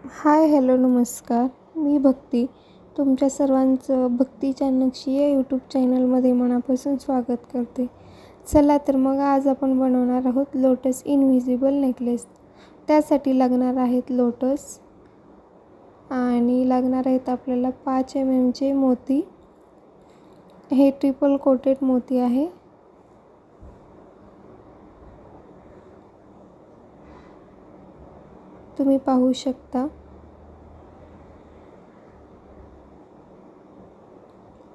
Hi hello नमस्कार. मी भक्ती. तुमच्या सर्वांचं भक्ती चाणक्य या यूट्यूब चॅनलमध्ये मनापासून स्वागत करते. चला तर मग आज आपण बनवणार आहोत लोटस इनव्हिजिबल नेकलेस. त्यासाठी लागणार आहेत लोटस आणि लागणार आहेत आपल्याला 5 mm मोती. हे ट्रिपल कोटेड मोती आहे. तुम्ही पाहू शकता.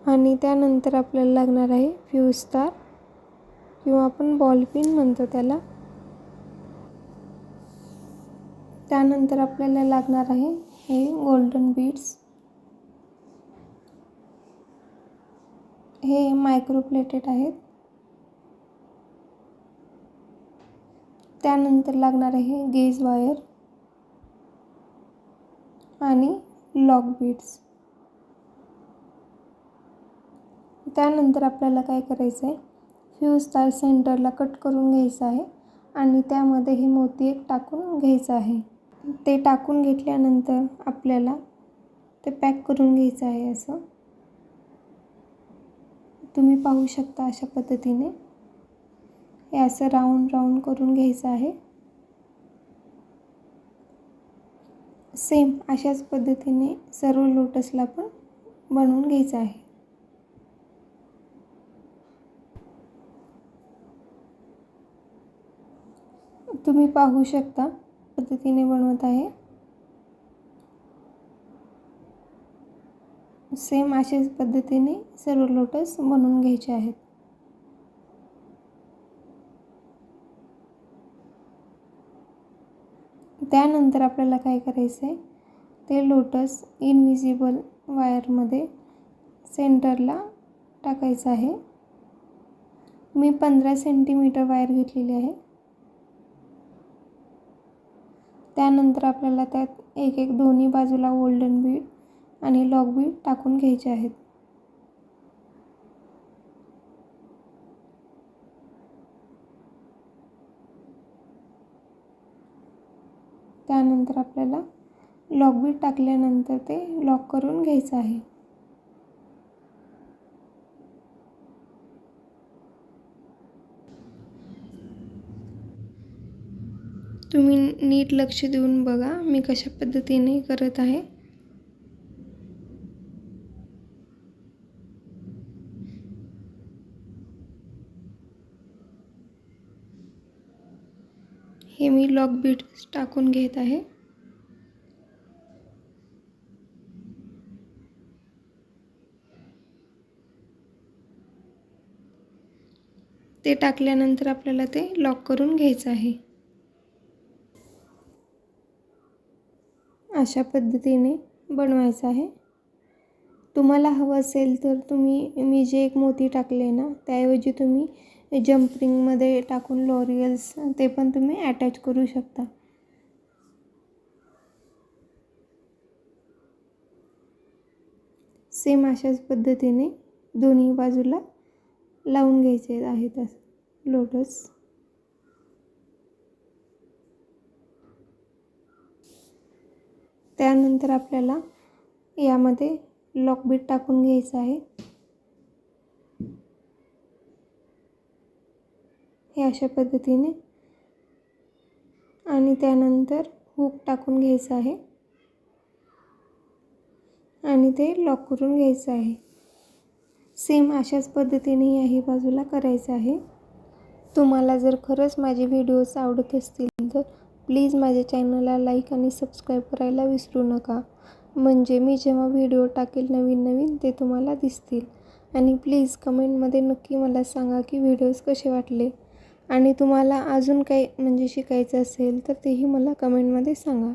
आणि त्यानंतर आपल्याला लागणार आहे फ्यूज स्टार किंवा आपण बॉल पिन म्हणतो त्याला. त्यानंतर आपल्याला लागणार आहे हे गोल्डन बीड्स. हे मायक्रो प्लेटेड आहेत. त्यानंतर लागणार आहे गेज वायर आणि लॉक बीड्स. त्यानंतर आपल्याला काय करायचं आहे, फ्यूज स्टार सेंटरला कट करून घ्यायचं आहे आणि त्यामध्ये हे मोती एक टाकून घ्यायचं आहे. ते टाकून घेतल्यानंतर आपल्याला ते पॅक करून घ्यायचं आहे. असं तुम्ही पाहू शकता. अशा पद्धतीने हे असं राऊंड राऊंड करून घ्यायचं आहे. सेम अशाच पद्धतीने सर्व लोटसला पण बनवून घ्यायचं आहे. तुम्ही पाहू शकता पद्धतीने बनवत आहे. सेम अशाच पद्धतीने सर्व लोटस बनवून घ्यायचे आहेत. त्यानंतर आपल्याला काय करायचं आहे, ते लोटस इनव्हिजिबल वायरमध्ये सेंटरला टाकायचं आहे. मी 15 सेंटीमीटर वायर घेतलेली आहे. त्यानंतर आपल्याला त्यात एक दोन्ही बाजूला गोल्डन बीड आणि लॉक बीड टाकून घ्यायचे आहेत. त्यानंतर आपल्याला लॉक बीड टाकल्यानंतर ते लॉक करून घ्यायचं आहे. तुम्ही नीट लक्ष देऊन बघा मी कशा पद्धतीने करत आहे. हे मी लॉक बीड टाकून घेत आहे. ते टाकल्यानंतर आपल्याला ते लॉक करून घ्यायचं आहे. अशा पद्धतीने बनवायचं आहे. तुम्हाला हवं असेल तर तुम्ही मी जे एक मोती टाकले ना, त्याऐवजी तुम्ही जम्परिंगमध्ये टाकून लॉरियल्स ते पण तुम्ही अटॅच करू शकता. सेम अशाच पद्धतीने दोन्ही बाजूला लावून घ्यायचे आहेत लोटस. त्यानंतर आपल्याला यामध्ये लॉक बीड टाकून घ्यायचं आहे. हे अशा पद्धतीने आणि त्यानंतर हुक टाकून घ्यायचं आहे आणि ते लॉक करून घ्यायचं आहे. सेम अशाच पद्धतीने याही बाजूला करायचं आहे. तुम्हाला जर खरंच माझे व्हिडिओज आवडत असतील तर प्लीज माझ्या चॅनलला लाईक आणि सबस्क्राईब करायला विसरू नका. म्हणजे मी जेव्हा व्हिडिओ टाकेल नवीन ते तुम्हाला दिसतील. आणि प्लीज कमेंटमध्ये नक्की मला सांगा की व्हिडिओज कसे वाटले आणि तुम्हाला अजून काही शिकायचं असेल तर तेही मला कमेंटमध्ये सांगा.